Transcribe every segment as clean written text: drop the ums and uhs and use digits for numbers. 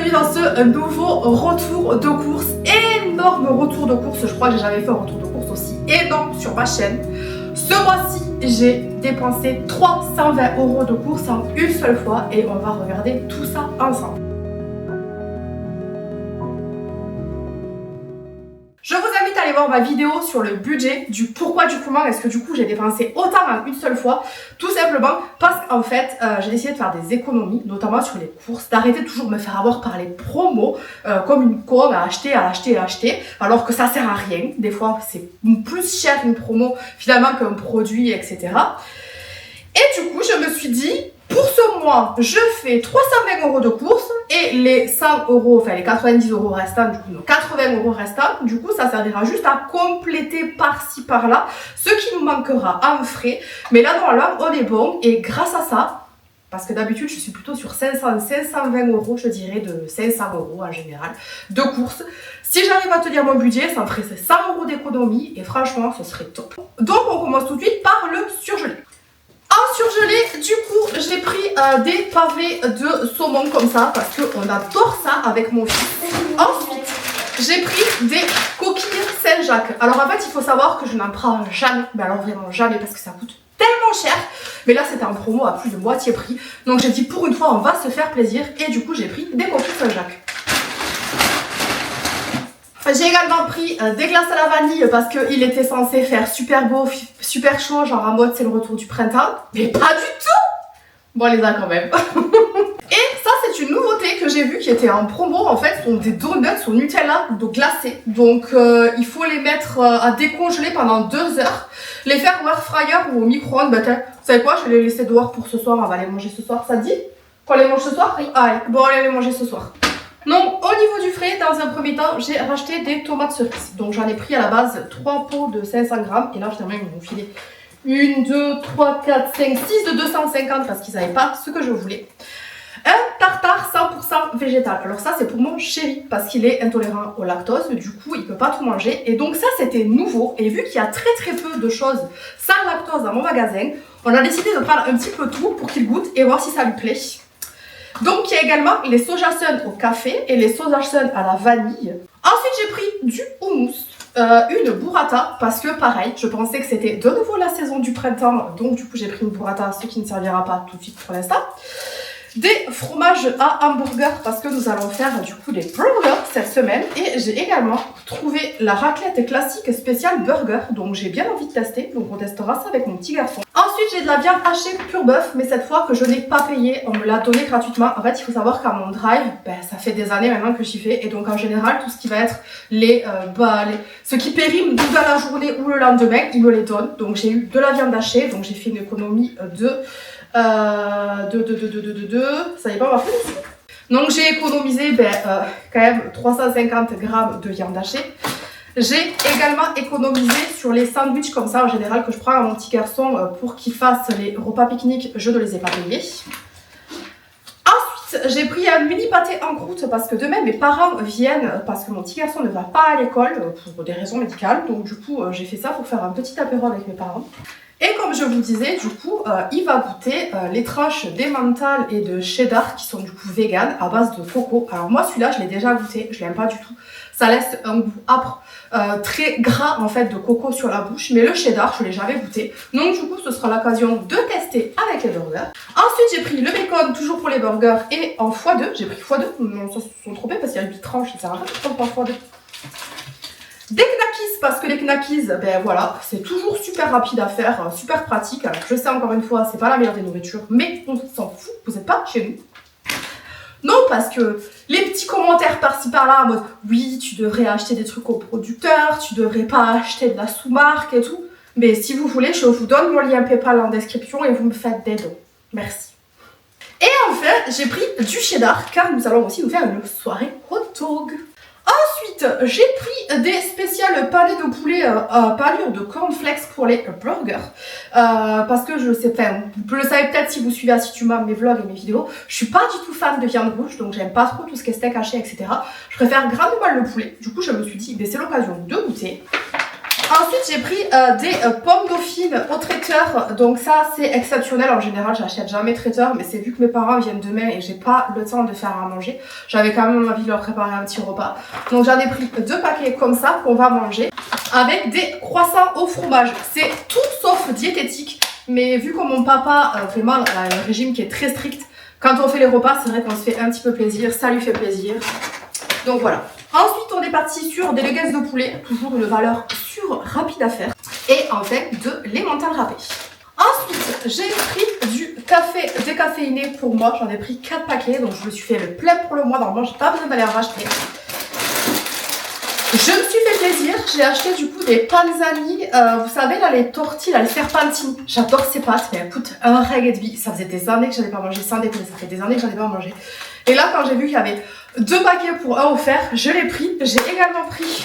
bienvenue dans ce nouveau retour de course, énorme retour de course, je crois que j'ai jamais fait un retour de course aussi énorme sur ma chaîne. Ce mois-ci, j'ai dépensé 320 € de course en une seule fois et on va regarder tout ça ensemble. Je vous invite à aller voir ma vidéo sur le budget, du pourquoi, du comment, est-ce que du coup j'ai dépensé autant en une seule fois. Tout simplement parce qu'en fait, j'ai décidé de faire des économies, notamment sur les courses, d'arrêter de toujours me faire avoir par les promos, comme une conne à acheter, alors que ça sert à rien. Des fois, c'est plus cher une promo finalement qu'un produit, etc. Et du coup, je me suis dit, pour ce mois, je fais 320 € de courses et les 100 €, enfin les 90 € restants, du coup, non, 80 € restants, du coup, ça servira juste à compléter par-ci, par-là ce qui nous manquera en frais. Mais là, normalement, on est bon et grâce à ça, parce que d'habitude, je suis plutôt sur 520 €, je dirais, de 500 € en général, de courses. Si j'arrive à tenir mon budget, ça me ferait 100 € d'économie et franchement, ce serait top. Donc, on commence tout de suite par le surgelé. En surgelé, du coup, j'ai pris des pavés de saumon comme ça parce qu'on adore ça avec mon fils. Ensuite, j'ai pris des coquilles Saint-Jacques. Alors en fait, il faut savoir que je n'en prends jamais, mais alors vraiment jamais parce que ça coûte tellement cher. Mais là, c'était en promo à plus de moitié prix. Donc j'ai dit pour une fois, on va se faire plaisir et du coup, j'ai pris des coquilles Saint-Jacques. J'ai également pris des glaces à la vanille parce qu'il était censé faire super beau, super chaud, genre en mode c'est le retour du printemps. Mais pas du tout. Bon, on les a quand même. Et ça, c'est une nouveauté que j'ai vue qui était en promo. En fait, ce sont des donuts au Nutella de glacés. Donc, il faut les mettre à décongeler pendant 2 heures. Les faire au air fryer ou au micro-ondes. Bah, vous savez quoi, je vais les laisser dehors pour ce soir. On va les manger ce soir, ça te dit? Qu'on les mange ce soir? Oui. Allez, bon, allez les manger ce soir. Donc, au niveau du frais, dans un premier temps, j'ai racheté des tomates cerises. Donc, j'en ai pris à la base 3 pots de 500 grammes. Et là, finalement, ils m'ont filé 1, 2, 3, 4, 5, 6 de 250 parce qu'ils n'avaient pas ce que je voulais. Un tartare 100% végétal. Alors ça, c'est pour mon chéri parce qu'il est intolérant au lactose. Du coup, il ne peut pas tout manger. Et donc ça, c'était nouveau. Et vu qu'il y a très peu de choses sans lactose dans mon magasin, on a décidé de prendre un petit peu tout pour qu'il goûte et voir si ça lui plaît. Donc, il y a également les soja sun au café et les soja sun à la vanille. Ensuite, j'ai pris du houmous, une burrata, parce que pareil, je pensais que c'était de nouveau la saison du printemps. Donc, du coup, j'ai pris une burrata, ce qui ne servira pas tout de suite pour l'instant. Des fromages à hamburger, parce que nous allons faire du coup des burgers cette semaine. Et j'ai également trouvé la raclette classique spéciale burger, donc j'ai bien envie de tester. Donc, on testera ça avec mon petit garçon. Ensuite, j'ai de la viande hachée pure bœuf, mais cette fois que je n'ai pas payé, on me l'a donné gratuitement. En fait, il faut savoir qu'à mon drive, ça fait des années maintenant que j'y fais. Et donc, en général, tout ce qui va être ce qui périme dans la journée ou le lendemain, ils me les donnent. Donc, j'ai eu de la viande hachée. Donc, j'ai fait une économie ça y est pas, on va faire ici. Donc, j'ai économisé quand même 350 grammes de viande hachée. J'ai également économisé sur les sandwichs comme ça en général que je prends à mon petit garçon pour qu'il fasse les repas pique-nique. Je ne les ai pas payés. Ensuite, j'ai pris un mini pâté en croûte parce que demain mes parents viennent parce que mon petit garçon ne va pas à l'école pour des raisons médicales. Donc du coup, j'ai fait ça pour faire un petit apéro avec mes parents. Et comme je vous disais, du coup, il va goûter les tranches d'emmental et de cheddar qui sont du coup vegan à base de coco. Alors moi, celui-là, je l'ai déjà goûté, je l'aime pas du tout. Ça laisse un goût âpre, très gras en fait de coco sur la bouche. Mais le cheddar, je l'ai jamais goûté. Donc du coup, ce sera l'occasion de tester avec les burgers. Ensuite, j'ai pris le bacon, toujours pour les burgers, et en x2. J'ai pris x2, non, ça se sont trompés parce qu'il y a 8 tranches, ça sert à rien de prendre par x2. Des knackis, parce que les knackis, voilà, c'est toujours super rapide à faire, super pratique. Alors, je sais encore une fois, c'est pas la meilleure des nourritures, mais on s'en fout, vous n'êtes pas chez nous. Non, parce que les petits commentaires par-ci par-là en mode oui, tu devrais acheter des trucs au producteur, tu devrais pas acheter de la sous-marque et tout. Mais si vous voulez, je vous donne mon lien PayPal en description et vous me faites des dons. Merci. Et enfin, j'ai pris du cheddar car nous allons aussi nous faire une soirée hot dog. Ensuite, j'ai pris des spéciales panés de poulet à palure de cornflakes pour les burgers. Parce que je sais, enfin, vous le savez peut-être si vous suivez assidûment mes vlogs et mes vidéos, je suis pas du tout fan de viande rouge, donc j'aime pas trop tout ce qui est steak haché, etc. Je préfère grandement le poulet. Du coup, je me suis dit, c'est l'occasion de goûter. Ensuite, j'ai pris des pommes dauphines au traiteur. Donc ça, c'est exceptionnel. En général, j'achète jamais traiteur. Mais c'est vu que mes parents viennent demain et j'ai pas le temps de faire à manger. J'avais quand même envie de leur préparer un petit repas. Donc j'en ai pris 2 paquets comme ça qu'on va manger. Avec des croissants au fromage. C'est tout sauf diététique. Mais vu que mon papa, vraiment, a un régime qui est très strict. Quand on fait les repas, c'est vrai qu'on se fait un petit peu plaisir. Ça lui fait plaisir. Donc voilà. Ensuite, on est parti sur des nuggets de poulet, toujours une valeur sûre, rapide à faire. Et en fait, de l'emmental râpé. Ensuite, j'ai pris du café décaféiné pour moi. J'en ai pris 4 paquets, donc je me suis fait le plein pour le mois. Normalement, j'ai pas besoin d'aller en racheter. Je me suis fait plaisir, j'ai acheté du coup des panzani, vous savez là les tortillas, là, les serpentines. J'adore ces pâtes, mais elles coûtent un ringgit. Ça faisait des années que j'avais pas mangé, sans déconner, ça fait des années que j'en ai pas mangé. Et là quand j'ai vu qu'il y avait 2 paquets pour un offert, je l'ai pris. J'ai également pris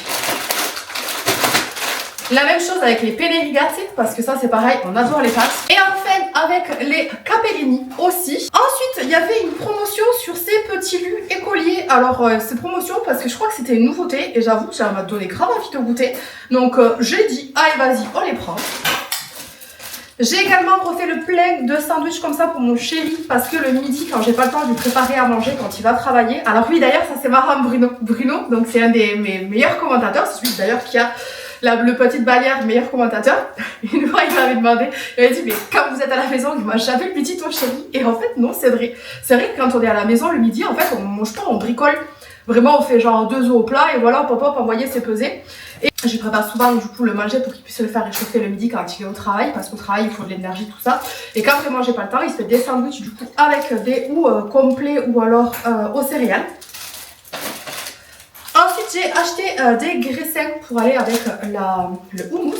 la même chose avec les penne rigate, parce que ça c'est pareil, on adore les pâtes. Et enfin avec les capellini aussi. Ensuite il y avait une promotion sur ces petits lus écoliers. Alors c'est promotion parce que je crois que c'était une nouveauté et j'avoue que ça m'a donné grave envie de goûter. Donc j'ai dit allez vas-y on les prend. J'ai également refait le plein de sandwichs comme ça pour mon chéri parce que le midi quand j'ai pas le temps de lui préparer à manger quand il va travailler. Alors oui d'ailleurs ça c'est marrant Bruno, donc c'est un des mes meilleurs commentateurs, c'est celui d'ailleurs qui a le petite Balière, meilleur commentateur. Une fois il m'avait demandé, il m'a dit mais quand vous êtes à la maison, moi j'avais le petit ton chéri. Et en fait non c'est vrai que quand on est à la maison le midi en fait on mange pas, on bricole. Vraiment on fait genre 2 œufs au plat et voilà pop envoyer c'est pesé. Et je prépare souvent du coup le manger pour qu'il puisse le faire réchauffer le midi quand il est au travail parce qu'au travail il faut de l'énergie tout ça. Et quand vraiment j'ai pas le temps il se fait des sandwichs du coup avec des ou complets ou alors aux céréales. Ensuite j'ai acheté des graissins pour aller avec le houmous.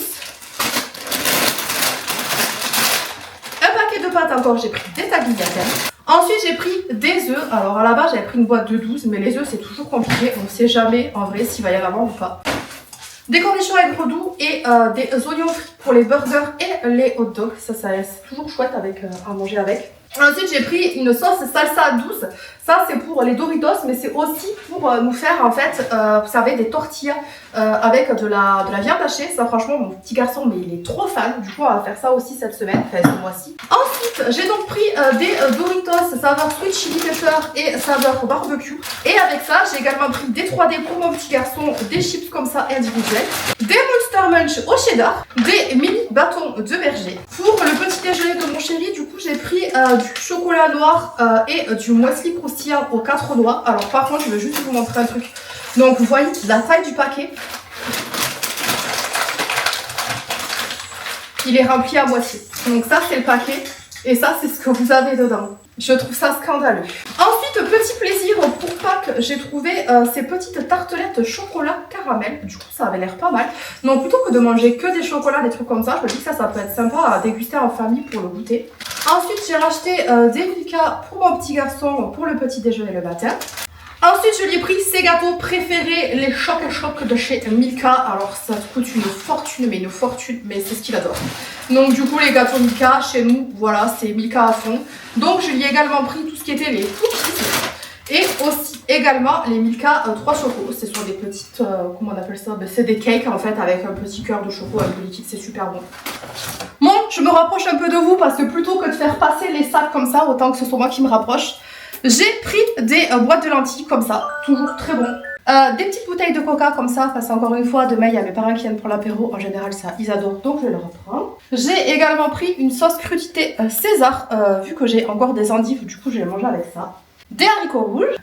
Un paquet de pâtes encore, j'ai pris des tagliatelles. Ensuite j'ai pris des œufs. Alors à la base j'avais pris une boîte de 12 mais les œufs c'est toujours compliqué. On ne sait jamais en vrai s'il va y en avoir ou pas. Des cornichons avec redou et des oignons frits pour les burgers et les hot dogs. Ça c'est toujours chouette avec, à manger avec. Ensuite j'ai pris une sauce salsa douce. Ça c'est pour les Doritos mais c'est aussi pour nous faire en fait, vous savez, des tortillas avec de la viande hachée. Ça franchement mon petit garçon mais il est trop fan. Du coup on va faire ça aussi cette semaine, enfin ce mois-ci. Ensuite j'ai donc pris des Doritos saveur sweet chili pepper et saveur barbecue. Et avec ça j'ai également pris des 3D pour mon petit garçon, des chips comme ça individuels, des Monster Munch au cheddar, des mini bâtons de berger. Pour le petit déjeuner de mon chéri du coup j'ai pris du chocolat noir et du muesli croustillant aux 4 noix. Alors par contre je vais juste vous montrer un truc. Donc vous voyez la taille du paquet. Il est rempli à moitié. Donc ça c'est le paquet et ça c'est ce que vous avez dedans. Je trouve ça scandaleux. Ensuite petit plaisir pour Pâques, j'ai trouvé ces petites tartelettes chocolat caramel. Du coup ça avait l'air pas mal. Donc plutôt que de manger que des chocolats, des trucs comme ça, je me dis que ça peut être sympa à déguster en famille pour le goûter. Ensuite j'ai racheté des Milka pour mon petit garçon pour le petit déjeuner le matin. Ensuite je lui ai pris ses gâteaux préférés, les choc de chez Milka. Alors ça coûte une fortune, mais c'est ce qu'il adore. Donc du coup les gâteaux Milka chez nous, voilà c'est Milka à fond. Donc je lui ai également pris tout ce qui était les cookies. Et aussi également les Milka 3 chocos. Ce sont des petites, comment on appelle ça, c'est des cakes en fait avec un petit cœur de choco un peu liquide, c'est super bon. Bon, je me rapproche un peu de vous parce que plutôt que de faire passer les sacs comme ça, autant que ce soit moi qui me rapproche. J'ai pris des boîtes de lentilles comme ça, toujours très bon. Des petites bouteilles de coca comme ça, parce qu'encore une fois, demain il y a mes parents qui viennent pour l'apéro. En général ça, ils adorent, donc je vais le reprendre. J'ai également pris une sauce crudité César, vu que j'ai encore des endives, du coup je vais manger avec ça. Des haricots rouges,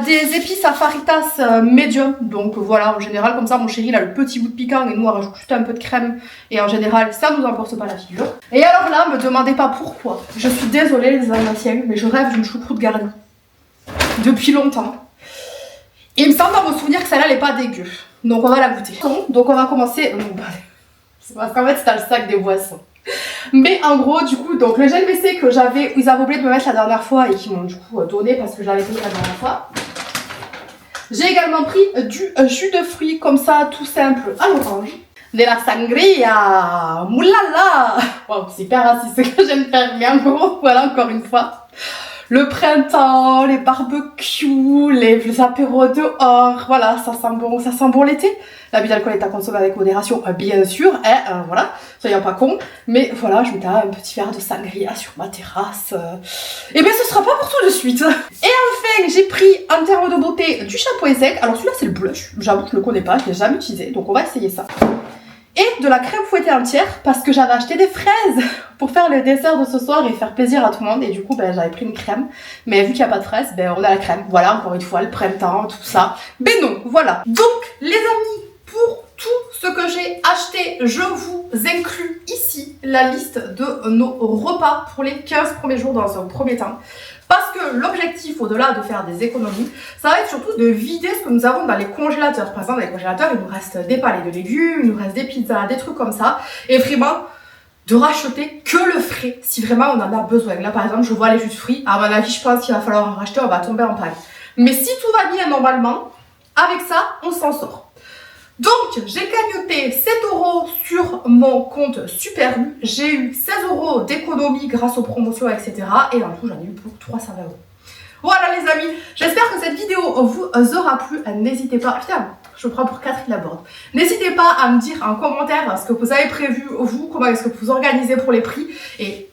des épices à faritas médium, donc voilà, en général comme ça mon chéri il a le petit bout de piquant et nous on rajoute juste un peu de crème et en général ça nous emporte pas la figure. Et alors là, me demandez pas pourquoi, je suis désolée les Alsaciens, mais je rêve d'une choucroute garnie depuis longtemps. Et il me semble dans mon souvenir que celle-là elle est pas dégueu, donc on va la goûter. Donc on va commencer, c'est parce qu'en fait c'est dans le sac des boissons. Mais en gros du coup donc le gel WC que ils avaient oublié de me mettre la dernière fois et qui m'ont du coup donné parce que je l'avais payé la dernière fois. J'ai également pris du jus de fruits comme ça tout simple à l'orange. De la sangria, moulala. Wow, c'est hyper raciste ce que j'aime faire mais en gros voilà encore une fois. le printemps, les barbecues, les apéros dehors, voilà, ça sent bon l'été. L'abus d'alcool est à consommer avec modération, bien sûr, voilà, soyons pas cons. Mais voilà, je m'étais un petit verre de sangria sur ma terrasse. Et bien ce sera pas pour tout de suite. Et enfin, j'ai pris en termes de beauté du shampoing sec. Alors celui-là c'est le blush, j'avoue que je le connais pas, je l'ai jamais utilisé, donc on va essayer ça. Et de la crème fouettée entière parce que j'avais acheté des fraises pour faire le dessert de ce soir et faire plaisir à tout le monde. Et du coup, ben, j'avais pris une crème. Mais vu qu'il n'y a pas de fraises, ben, on a la crème. Voilà, encore une fois, le printemps, tout ça. Ben non, voilà. Donc, les amis, pour tout ce que j'ai acheté, je vous inclus ici la liste de nos repas pour les 15 premiers jours dans un premier temps. Parce que l'objectif, au-delà de faire des économies, ça va être surtout de vider ce que nous avons dans les congélateurs. Par exemple, dans les congélateurs, il nous reste des palets de légumes, il nous reste des pizzas, des trucs comme ça. Et vraiment, de racheter que le frais, si vraiment on en a besoin. Là, par exemple, je vois les jus de fruits. À mon avis, je pense qu'il va falloir en racheter, on va tomber en panne. Mais si tout va bien normalement, avec ça, on s'en sort. Donc, j'ai cagnoté 7 € sur mon compte Super U. J'ai eu 16 € d'économie grâce aux promotions, etc. Et en tout, j'en ai eu pour 320 €. Voilà les amis, j'espère que cette vidéo vous aura plu. N'hésitez pas, putain, je prends pour Catherine Laborde. N'hésitez pas à me dire en commentaire ce que vous avez prévu, vous, comment est-ce que vous organisez pour les prix. Et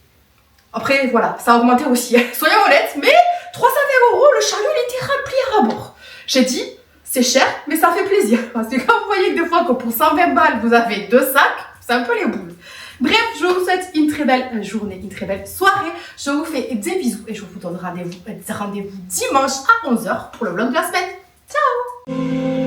après, voilà, ça a augmenté aussi. Soyons honnêtes, mais 320 €, le chariot, il était rempli à rabord. J'ai dit... c'est cher, mais ça fait plaisir. Parce que quand vous voyez que des fois que pour 120 balles, vous avez 2 sacs, c'est un peu les boules. Bref, je vous souhaite une très belle journée, une très belle soirée. Je vous fais des bisous et je vous donne rendez-vous dimanche à 11 h pour le vlog de la semaine. Ciao!